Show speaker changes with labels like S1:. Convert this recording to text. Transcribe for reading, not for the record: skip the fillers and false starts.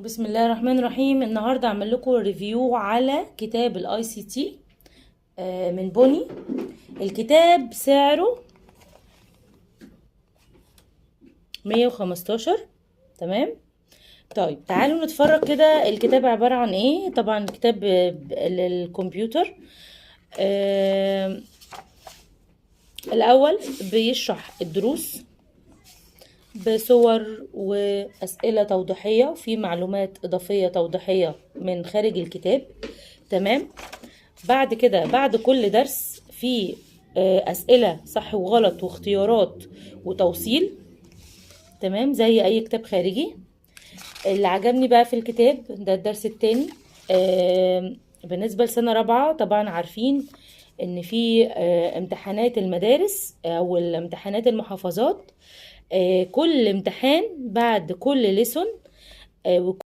S1: بسم الله الرحمن الرحيم. النهارده اعمل لكم ريفيو على كتاب الاي سي تي من بوني. الكتاب سعره 115. تمام. طيب تعالوا نتفرج كده الكتاب عبارة عن ايه. طبعا كتاب للكمبيوتر. الاول بيشرح الدروس بصور وأسئلة توضيحية وفي معلومات إضافية توضيحية من خارج الكتاب. تمام. بعد كده بعد كل درس في أسئلة صح وغلط واختيارات وتوصيل. تمام، زي أي كتاب خارجي. اللي عجبني بقى في الكتاب ده الدرس التاني. بالنسبة لسنة رابعة طبعا عارفين ان في امتحانات المدارس او امتحانات المحافظات. كل امتحان بعد كل ليسون